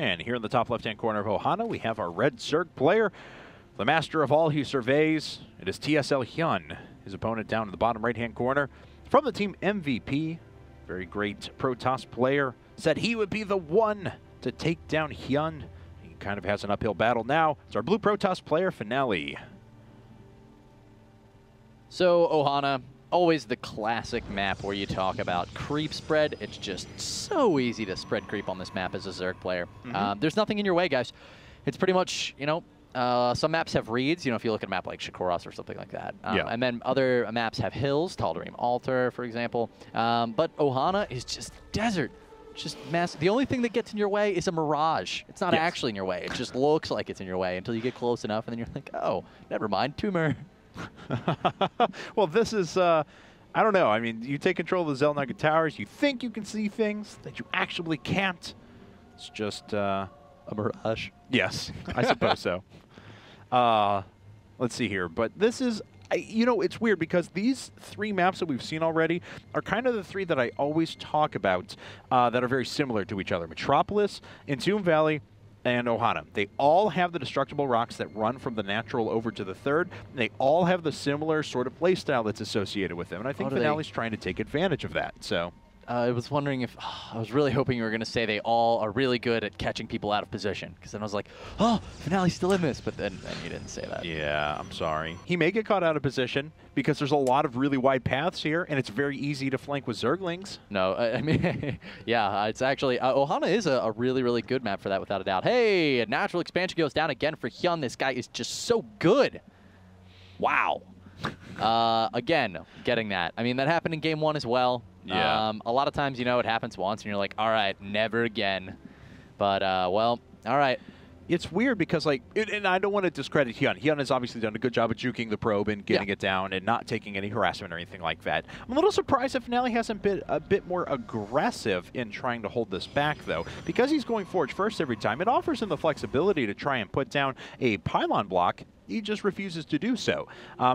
And here in the top left-hand corner of Ohana, we have our red Zerg player, the master of all who surveys. It is TSL HyuN, his opponent down in the bottom right-hand corner. From the team MVP, very great Protoss player, said he would be the one to take down HyuN. He kind of has an uphill battle now. It's our blue Protoss player, Finale. So, Ohana, always the classic map where you talk about creep spread. It's just so easy to spread creep on this map as a Zerg player. There's nothing in your way, guys. It's pretty much, you know, some maps have reeds, you know, if you look at a map like Shikoros or something like that. And then other maps have hills, Tal'Darim Altar, for example. But Ohana is just desert. Just massive. The only thing that gets in your way is a mirage. It's not actually in your way. It just looks like it's in your way until you get close enough, and then you're like, oh, never mind, tumor. Well, this is, I don't know. I mean, you take control of the Zelnaga Towers, you think you can see things that you actually can't. It's just a mirage. Yes, I suppose so. Let's see here. But this is, you know, it's weird because these three maps that we've seen already are kind of the three that I always talk about that are very similar to each other. Metropolis, Entomb Valley, and Ohana. They all have the destructible rocks that run from the natural over to the third. They all have the similar sort of playstyle that's associated with them. And I think Finale's trying to take advantage of that. So I was wondering if, I was really hoping you were going to say they all are really good at catching people out of position. Because then I was like, oh, Finale's still in this. But then you didn't say that. Yeah, I'm sorry. He may get caught out of position because there's a lot of really wide paths here, and it's very easy to flank with Zerglings. No, I mean, yeah, it's actually, Ohana is a really, really good map for that, without a doubt. Hey, a natural expansion goes down again for HyuN. This guy is just so good. Wow. Again, getting that. I mean, that happened in game one as well. Yeah. A lot of times, you know, it happens once, and you're like, all right, never again. But, well, all right. It's weird because, like, and I don't want to discredit HyuN. HyuN has obviously done a good job of juking the probe and getting it down and not taking any harassment or anything like that. I'm a little surprised that Finale hasn't been a bit more aggressive in trying to hold this back, though. Because he's going forge first every time, it offers him the flexibility to try and put down a pylon block. He just refuses to do so.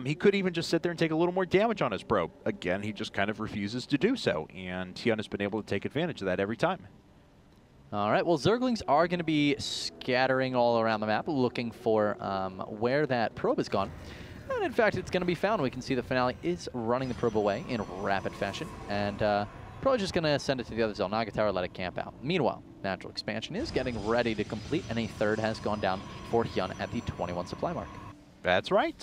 He could even just sit there and take a little more damage on his probe. Again, he just kind of refuses to do so, and HyuN has been able to take advantage of that every time. All right, well, Zerglings are going to be scattering all around the map, looking for where that probe has gone. And in fact, it's going to be found. We can see the Finale is running the probe away in rapid fashion, and probably just going to send it to the other Zelnaga Tower, let it camp out. Meanwhile, natural expansion is getting ready to complete, and a third has gone down for HyuN at the 21 supply mark. That's right.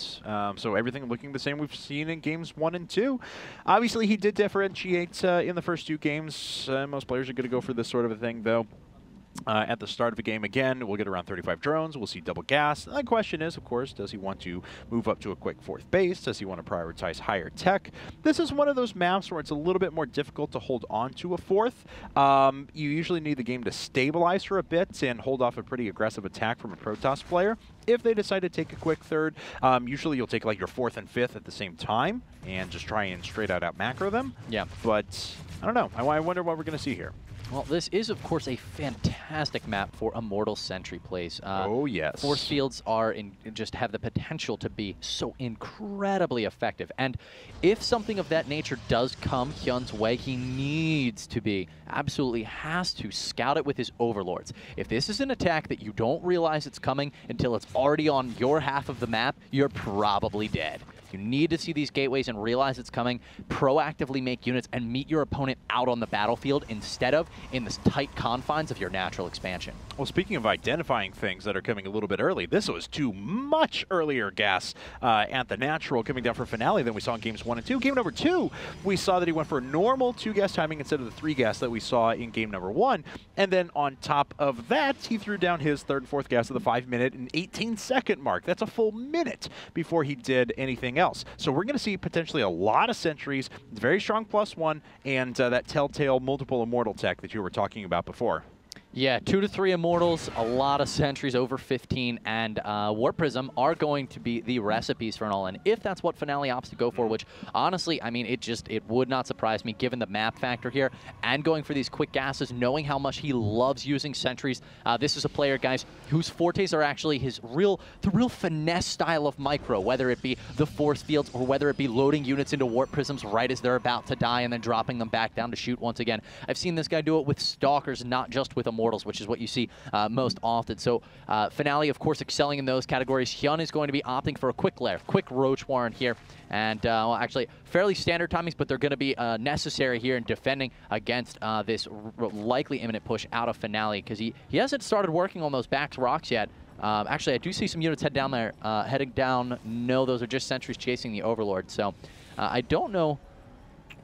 So everything looking the same we've seen in games 1 and 2. Obviously, he did differentiate in the first 2 games. Most players are going to go for this sort of a thing, though. At the start of a game again, we'll get around 35 drones. We'll see double gas. The question is, of course, does he want to move up to a quick 4th base? Does he want to prioritize higher tech? This is one of those maps where it's a little bit more difficult to hold on to a 4th. You usually need the game to stabilize for a bit and hold off a pretty aggressive attack from a Protoss player. If they decide to take a quick 3rd, usually you'll take like your 4th and 5th at the same time and just try and straight out macro them. Yeah. But I don't know. I wonder what we're going to see here. Well, this is, of course, a fantastic map for Immortal Sentry plays. Oh, yes. Force fields are just have the potential to be so incredibly effective. And if something of that nature does come HyuN's way, he needs to be, absolutely has to, scout it with his overlords. If this is an attack that you don't realize it's coming until it's already on your half of the map, you're probably dead. You need to see these gateways and realize it's coming, proactively make units, and meet your opponent out on the battlefield instead of in the tight confines of your natural expansion. Well, speaking of identifying things that are coming a little bit early, this was too much earlier gas at the natural coming down for Finale than we saw in games 1 and 2. Game number 2, we saw that he went for a normal 2-gas timing instead of the 3-gas that we saw in game number 1. And then on top of that, he threw down his 3rd and 4th gas at the 5-minute and 18-second mark. That's a full minute before he did anything else. So we're going to see potentially a lot of sentries, very strong +1, and that telltale multiple immortal tech that you were talking about before. Yeah, 2 to 3 Immortals, a lot of sentries, over 15, and Warp Prism are going to be the recipes for an all-in, if that's what Finale opts to go for, which, honestly, I mean, it would not surprise me, given the map factor here, and going for these quick gases, knowing how much he loves using sentries. This is a player, guys, whose fortes are actually the real finesse style of micro, whether it be the force fields or whether it be loading units into Warp Prisms right as they're about to die and then dropping them back down to shoot once again. I've seen this guy do it with Stalkers, not just with Immortals. Immortals, which is what you see most often. So Finale, of course, excelling in those categories. HyuN is going to be opting for a quick lair, quick Roach Warren here. And, well, actually, fairly standard timings, but they're going to be necessary here in defending against this likely imminent push out of Finale, because he hasn't started working on those back rocks yet. Actually, I do see some units heading down. No, those are just sentries chasing the Overlord. So I don't know.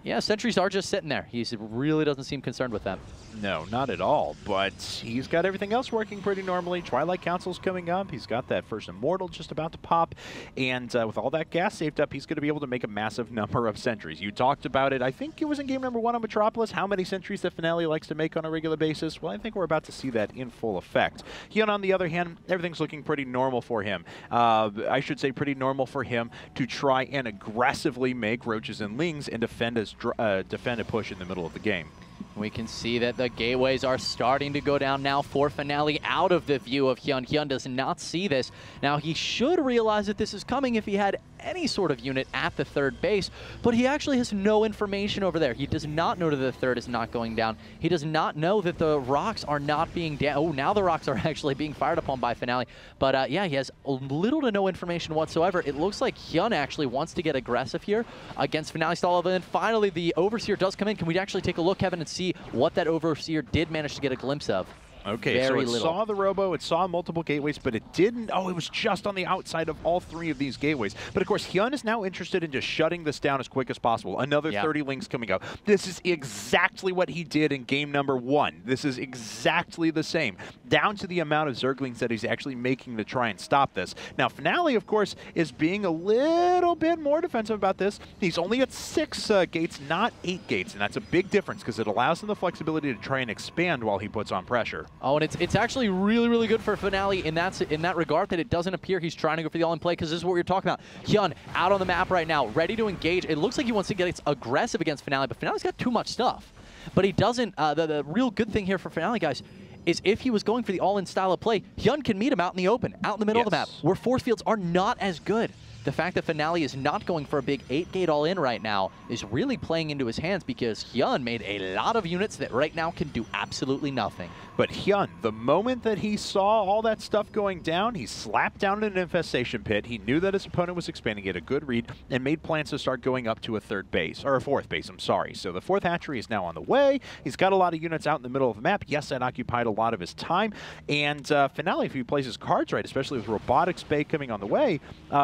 Yeah, sentries are just sitting there. He really doesn't seem concerned with them. No, not at all. But he's got everything else working pretty normally. Twilight Council's coming up. He's got that first Immortal just about to pop. And with all that gas saved up, he's going to be able to make a massive number of sentries. You talked about it. I think it was in game number 1 on Metropolis, how many sentries that Finale likes to make on a regular basis. Well, I think we're about to see that in full effect. HyuN, on the other hand, everything's looking pretty normal for him. I should say pretty normal for him to try and aggressively make Roaches and Lings and defend a push in the middle of the game. We can see that the gateways are starting to go down now for Finale out of the view of HyuN. HyuN does not see this. Now, he should realize that this is coming if he had any sort of unit at the third base, but he actually has no information over there. He does not know that the third is not going down. He does not know that the rocks are not being down. Oh, now the rocks are actually being fired upon by Finale. But yeah, he has little to no information whatsoever. It looks like HyuN actually wants to get aggressive here against Finale stall. And then finally, the Overseer does come in. Can we actually take a look, Kevin, and see what that Overseer did manage to get a glimpse of? Okay, so it saw the Robo, it saw multiple gateways, but it didn't. Oh, it was just on the outside of all 3 of these gateways. But of course, HyuN is now interested in just shutting this down as quick as possible. Another 30 Lings coming up. This is exactly what he did in game number 1. This is exactly the same, down to the amount of Zerglings that he's actually making to try and stop this. Now, Finale, of course, is being a little bit more defensive about this. He's only at 6 gates, not 8 gates, and that's a big difference because it allows him the flexibility to try and expand while he puts on pressure. Oh, and it's actually really, really good for Finale in that regard that it doesn't appear he's trying to go for the all-in play, because this is what we're talking about. HyuN out on the map right now, ready to engage. It looks like he wants to get aggressive against Finale, but Finale's got too much stuff. But he doesn't. The real good thing here for Finale, guys, is if he was going for the all-in style of play, HyuN can meet him out in the open, out in the middle of the map, where force fields are not as good. The fact that Finale is not going for a big 8-gate all-in right now is really playing into his hands, because HyuN made a lot of units that right now can do absolutely nothing. But HyuN, the moment that he saw all that stuff going down, he slapped down an infestation pit. He knew that his opponent was expanding, get a good read, and made plans to start going up to a 3rd base, or a 4th base, I'm sorry. So the 4th hatchery is now on the way. He's got a lot of units out in the middle of the map. Yes, that occupied a lot of his time. And Finale, if he plays his cards right, especially with Robotics Bay coming on the way,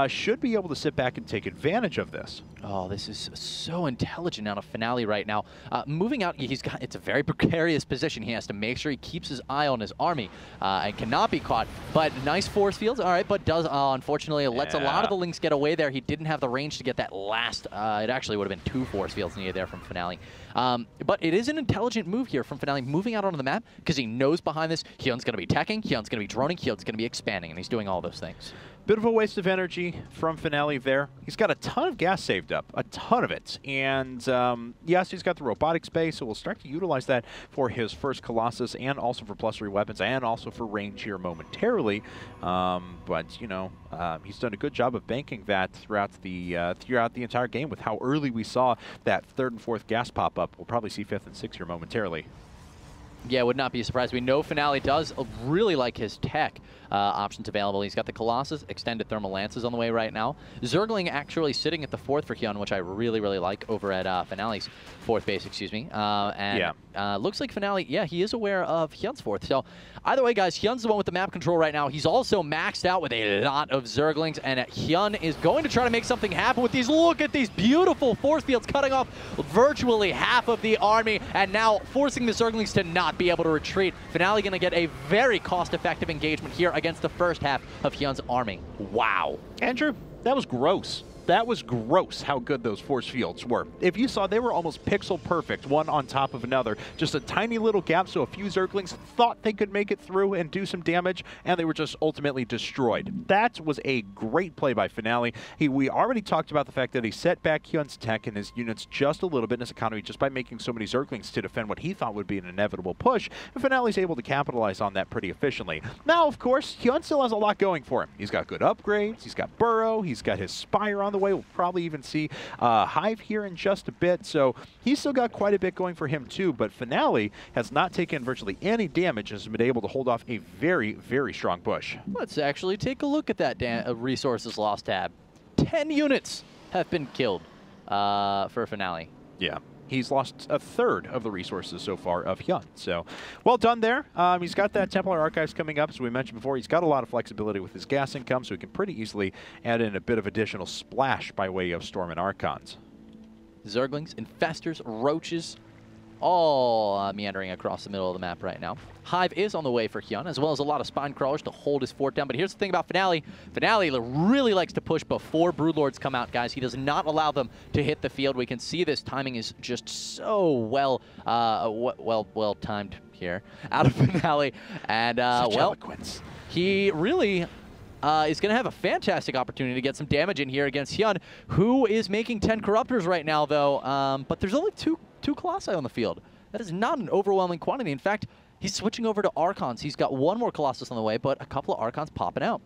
should be able to sit back and take advantage of this. Oh, this is so intelligent out of Finale right now. Moving out, it's a very precarious position. He has to make sure he keeps his eye on his army and cannot be caught. But nice force fields, all right, but does unfortunately lets a lot of the Lings get away there. He didn't have the range to get that last. It actually would have been 2 force fields needed there from Finale. But it is an intelligent move here from Finale, moving out onto the map, because he knows behind this, HyuN's going to be teching, HyuN's going to be droning, HyuN's going to be expanding, and he's doing all those things. Bit of a waste of energy from Finale there. He's got a ton of gas saved up, a ton of it. And yes, he's got the Robotics Bay, so we'll start to utilize that for his first Colossus and also for +3 weapons and also for range here momentarily. But, you know, he's done a good job of banking that throughout the entire game with how early we saw that 3rd and 4th gas pop up. We'll probably see 5th and 6th here momentarily. Yeah, would not be surprised. We know Finale does really like his tech options available. He's got the Colossus, extended thermal lances on the way right now. Zergling actually sitting at the 4th for HyuN, which I really, really like over at Finale's 4th base, excuse me. Looks like Finale, yeah, he is aware of HyuN's 4th. So either way, guys, HyuN's the one with the map control right now. He's also maxed out with a lot of Zerglings, and HyuN is going to try to make something happen with these. Look at these beautiful force fields cutting off virtually half of the army, and now forcing the Zerglings to not be able to retreat. Finale going to get a very cost-effective engagement here against the first half of HyuN's army. Wow. Andrew, that was gross. That was gross how good those force fields were. If you saw, they were almost pixel perfect, one on top of another. Just a tiny little gap, so a few Zerglings thought they could make it through and do some damage, and they were just ultimately destroyed. That was a great play by Finale. We already talked about the fact that he set back HyuN's tech and his units just a little bit in his economy just by making so many Zerglings to defend what he thought would be an inevitable push, and Finale's able to capitalize on that pretty efficiently. Now, of course, HyuN still has a lot going for him. He's got good upgrades, he's got Burrow, he's got his Spire on the way. We'll probably even see Hive here in just a bit. So he's still got quite a bit going for him too. But Finale has not taken virtually any damage and has been able to hold off a very, very strong push. Let's actually take a look at that resources lost tab. 10 units have been killed for Finale. Yeah. He's lost a third of the resources so far of HyuN. So, well done there. He's got that Templar Archives coming up, as we mentioned before. He's got a lot of flexibility with his gas income, so he can pretty easily add in a bit of additional splash by way of Storm and Archons. Zerglings, Infestors, Roaches, all meandering across the middle of the map right now. Hive is on the way for HyuN, as well as a lot of Spine Crawlers to hold his fort down. But here's the thing about Finale. Finale really likes to push before Broodlords come out, guys. He does not allow them to hit the field. We can see this timing is just so well timed here out of Finale. And, Such eloquence. He really is going to have a fantastic opportunity to get some damage in here against HyuN, who is making 10 Corruptors right now, though. But there's only two Colossi on the field. That is not an overwhelming quantity. In fact, he's switching over to Archons. He's got one more Colossus on the way, but a couple of Archons popping out.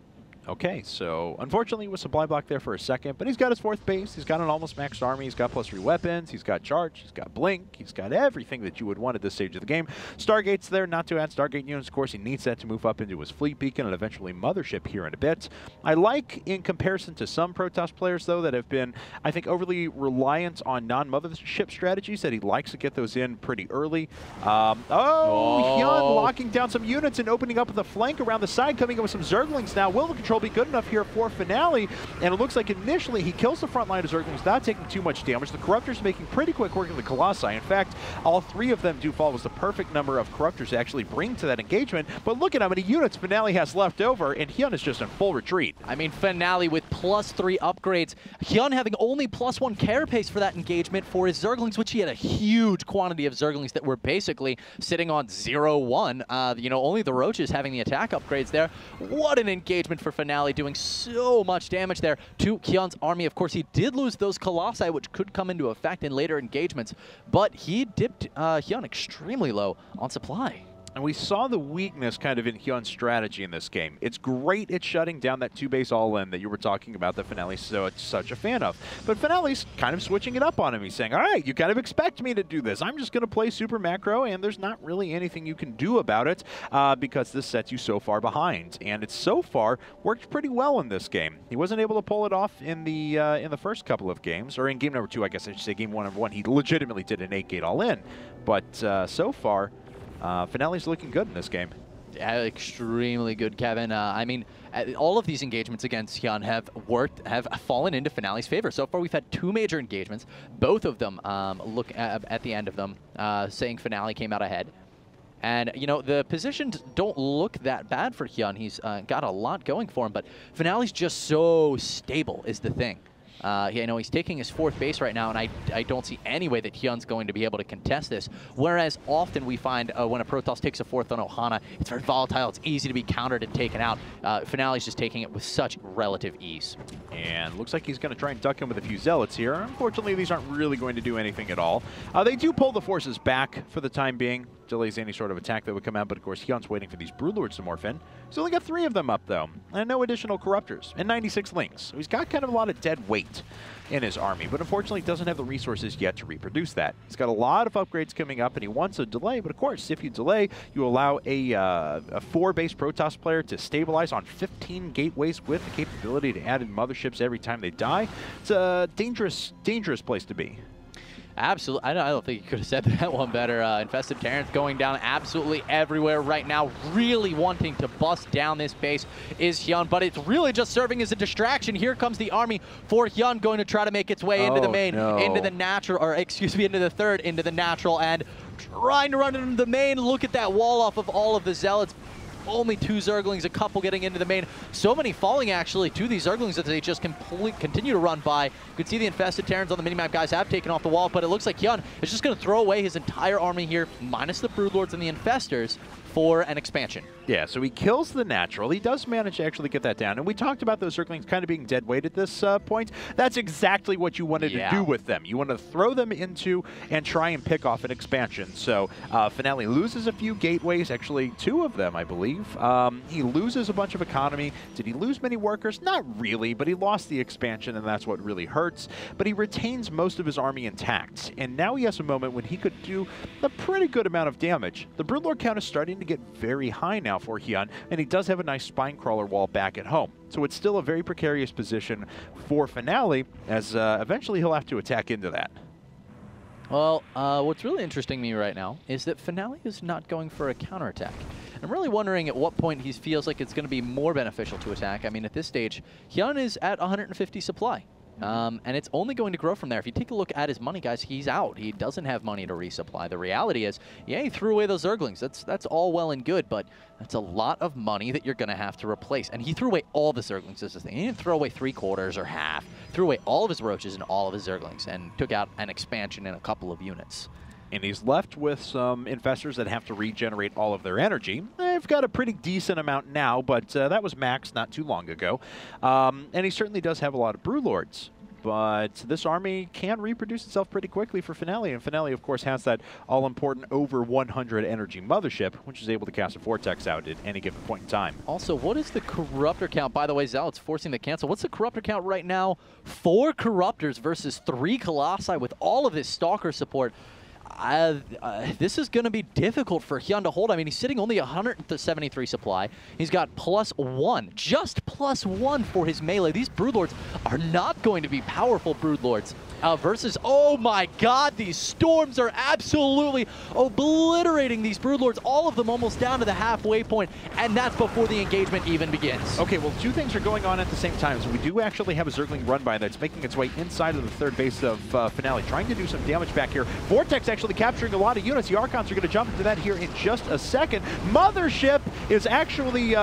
Okay, so unfortunately with supply block there for a second, but he's got his fourth base. He's got an almost maxed army. He's got +3 weapons. He's got charge. He's got blink. He's got everything that you would want at this stage of the game. Stargate's there, not to add Stargate units. Of course, he needs that to move up into his fleet beacon and eventually Mothership here in a bit. I like, in comparison to some Protoss players, though, that have been, I think, overly reliant on non-Mothership strategies, that he likes to get those in pretty early. HyuN locking down some units and opening up with a flank around the side, coming in with some Zerglings now. Will the control be good enough here for Finale? And it looks like initially he kills the front line of Zerglings without taking too much damage. The Corruptors making pretty quick work of the Colossi. In fact, all 3 of them do fall. Was the perfect number of Corruptors to actually bring to that engagement. But look at how many units Finale has left over, and HyuN is just in full retreat. I mean, Finale with +3 upgrades. HyuN having only +1 carapace for that engagement for his Zerglings, which he had a huge quantity of Zerglings that were basically sitting on 0-1. You know, only the Roaches having the attack upgrades there. What an engagement for Finale, doing so much damage there to HyuN's army. Of course, he did lose those Colossi, which could come into effect in later engagements, but he dipped HyuN extremely low on supply. And we saw the weakness kind of in HyuN's strategy in this game. It's great at shutting down that 2-base all-in that you were talking about that Finale's such a fan of. But Finale's kind of switching it up on him. He's saying, all right, you kind of expect me to do this. I'm just going to play super macro, and there's not really anything you can do about it because this sets you so far behind. And it's so far worked pretty well in this game. He wasn't able to pull it off in the first couple of games, or in game number 2, I guess I should say game 1 of 1. He legitimately did an 8-gate all-in. But so far, Finale's looking good in this game. Yeah, extremely good, Kevin. I mean, all of these engagements against HyuN have fallen into Finale's favor. So far, we've had 2 major engagements. Both of them look at the end of them, saying Finale came out ahead. And, you know, the positions don't look that bad for HyuN. He's got a lot going for him, but Finale's just so stable is the thing. You know, he's taking his 4th base right now, and I don't see any way that HyuN's going to be able to contest this. Whereas often we find when a Protoss takes a 4th on Ohana, it's very volatile, it's easy to be countered and taken out. Finale's just taking it with such relative ease. And looks like he's going to try and duck him with a few Zealots here. Unfortunately, these aren't really going to do anything at all. They do pull the forces back for the time being. Delays any sort of attack that would come out, but of course HyuN's waiting for these Broodlords to morph in. He's only got 3 of them up though, and no additional Corruptors, and 96 Lings. So he's got kind of a lot of dead weight in his army, but unfortunately doesn't have the resources yet to reproduce that. He's got a lot of upgrades coming up, and he wants a delay, but of course, if you delay, you allow a 4-base Protoss player to stabilize on 15 gateways with the capability to add in Motherships every time they die. It's a dangerous, dangerous place to be. Absolutely. I don't think you could have said that one better. Infested Terrans going down absolutely everywhere right now. Really wanting to bust down this base is HyuN, but it's really just serving as a distraction. Here comes the army for HyuN, going to try to make its way into the main, into the natural, or excuse me, into the 3rd, into the natural, and trying to run into the main. Look at that wall off of all of the Zealots. Only 2 Zerglings, a couple getting into the main. So many falling, actually, to these Zerglings that they just continue to run by. You can see the Infested Terrans on the minimap guys have taken off the wall, but it looks like HyuN is just going to throw away his entire army here, minus the Broodlords and the Infestors, for an expansion. Yeah, so he kills the natural. He does manage to actually get that down. And we talked about those Zerglings kind of being dead weight at this point. That's exactly what you wanted to do with them. You want to throw them into and try and pick off an expansion. So Finale loses a few gateways, actually 2 of them, I believe. He loses a bunch of economy. Did he lose many workers? Not really, but he lost the expansion, and that's what really hurts. But he retains most of his army intact. And now he has a moment when he could do a pretty good amount of damage. The Broodlord count is starting to get very high now for HyuN, and he does have a nice spine crawler wall back at home. So it's still a very precarious position for Finale, as eventually he'll have to attack into that. Well, what's really interesting to me right now is that Finale is not going for a counterattack. I'm really wondering at what point he feels like it's going to be more beneficial to attack. I mean, at this stage, HyuN is at 150 supply. And it's only going to grow from there. If you take a look at his money, guys, he's out. He doesn't have money to resupply. The reality is, yeah, he threw away those Zerglings. That's all well and good, but that's a lot of money that you're going to have to replace. And he threw away all the Zerglings. This is the thing. He didn't throw away 3/4 or half. Threw away all of his Roaches and all of his Zerglings and took out an expansion in a couple of units. And he's left with some infestors that have to regenerate all of their energy. They've got a pretty decent amount now, but that was maxed not too long ago. And he certainly does have a lot of Broodlords. But this army can reproduce itself pretty quickly for Finale. And Finale, of course, has that all-important over 100 energy mothership, which is able to cast a Vortex out at any given point in time. Also, what is the Corruptor count? By the way, Zealot's forcing the cancel. What's the Corruptor count right now? 4 Corruptors versus 3 Colossi with all of his Stalker support. This is going to be difficult for HyuN to hold. I mean, he's sitting only 173 supply. He's got +1, just +1 for his melee. These Broodlords are not going to be powerful Broodlords. Versus, oh my god, these storms are absolutely obliterating these Broodlords, all of them almost down to the halfway point, and that's before the engagement even begins. Okay, well, 2 things are going on at the same time. So we do actually have a Zergling run by that's making its way inside of the 3rd base of Finale, trying to do some damage back here. Vortex actually capturing a lot of units. The Archons are going to jump into that here in just a second. Mothership is actually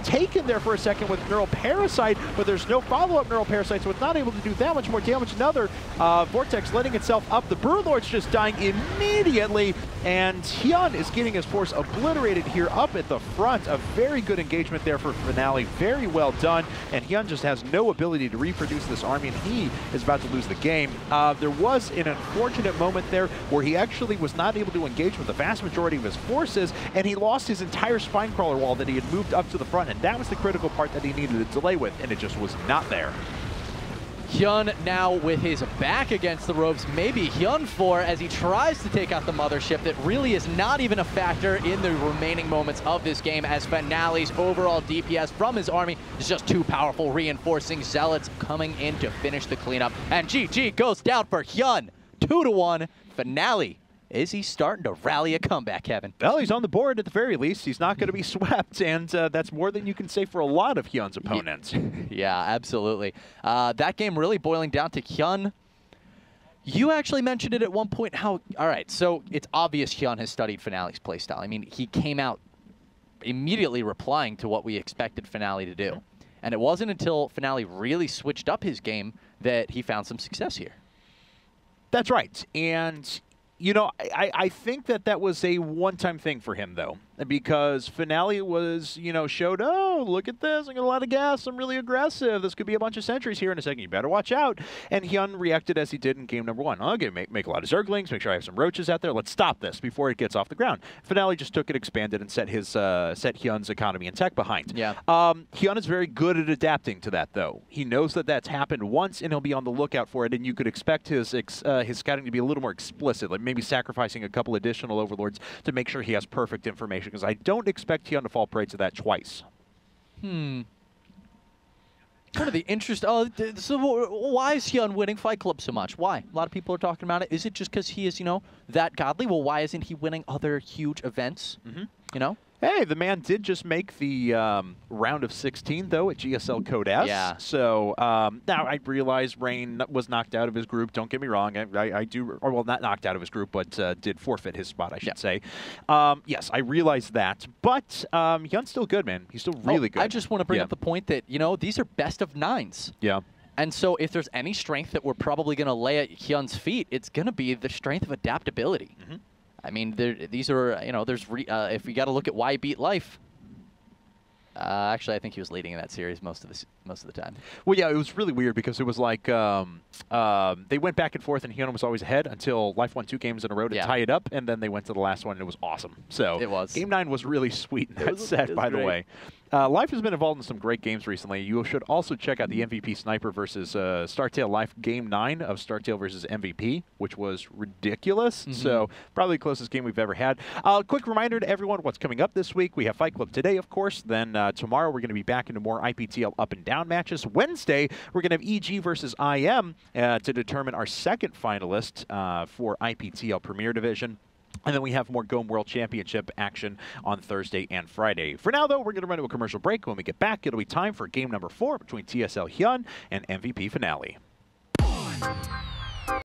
taken there for a second with Neural Parasite, but there's no follow-up Neural Parasite, so it's not able to do that much more damage. Another Vortex letting itself up. The Broodlord's just dying immediately, and HyuN is getting his force obliterated here up at the front. A very good engagement there for Finale. Very well done, and HyuN just has no ability to reproduce this army, and he is about to lose the game. There was an unfortunate moment there where he actually was not able to engage with the vast majority of his forces, and he lost his entire spine crawler wall that he had moved up to the front, and that was the critical part that he needed to delay with, and it just was not there. HyuN now with his back against the ropes, maybe HyuN 4 as he tries to take out the mothership that really is not even a factor in the remaining moments of this game, as Finale's overall DPS from his army is just too powerful, reinforcing Zealots coming in to finish the cleanup. And GG goes down for HyuN, 2-1. Finale, is he starting to rally a comeback, Kevin? Well, he's on the board at the very least. He's not going to be swept, and that's more than you can say for a lot of HyuN's opponents. Yeah, absolutely. That game really boiling down to HyuN. You actually mentioned it at one point how, all right, so it's obvious HyuN has studied Finale's playstyle. I mean, he came out immediately replying to what we expected Finale to do. And it wasn't until Finale really switched up his game that he found some success here. That's right, and you know, I think that was a one-time thing for him, though, because Finale was, you know, showed, oh, look at this, I got a lot of gas, I'm really aggressive, this could be a bunch of sentries here in a second, you better watch out. And HyuN reacted as he did in game number 1. I'm going to make a lot of Zerglings, make sure I have some Roaches out there, let's stop this before it gets off the ground. Finale just took it, expanded, and set HyuN's economy and tech behind. Yeah. HyuN is very good at adapting to that, though. He knows that that's happened once, and he'll be on the lookout for it, and you could expect his scouting to be a little more explicit, like maybe sacrificing a couple additional Overlords to make sure he has perfect information, because I don't expect HyuN to fall prey to that twice. One of the interest. So why is HyuN winning Fight Club so much? Why? A lot of people are talking about it. Is it just because he is, you know, that godly? Well, why isn't he winning other huge events? You know? Hey, the man did just make the round of 16, though, at GSL Code S. Yeah. So now I realize Rain was knocked out of his group. Don't get me wrong. I do, or well, not knocked out of his group, but did forfeit his spot, I should say. Yes, I realize that. But HyuN's still good, man. He's still really good. I just want to bring up the point that, you know, these are best of 9s. Yeah. And so if there's any strength that we're probably going to lay at HyuN's feet, it's going to be the strength of adaptability. I mean, these are, you know, if we got to look at why beat Life. Actually, I think he was leading in that series most of the time. Well, yeah, it was really weird because it was like they went back and forth, and HyuN was always ahead until Life won 2 games in a row to tie it up, and then they went to the last one, and it was awesome. So it was. Game 9 was really sweet in that set, by the way. Life has been involved in some great games recently. You should also check out the MVP Sniper versus StarTale Life Game 9 of StarTale versus MVP, which was ridiculous. So probably the closest game we've ever had. Quick reminder to everyone what's coming up this week. We have Fight Club today, of course. Then tomorrow we're going to be back into more IPTL up and down matches. Wednesday we're going to have EG versus IM to determine our second finalist for IPTL Premier Division. And then we have more GOM World Championship action on Thursday and Friday. For now, though, we're going to run to a commercial break. When we get back, it'll be time for game number 4 between TSL HyuN and MVP Finale.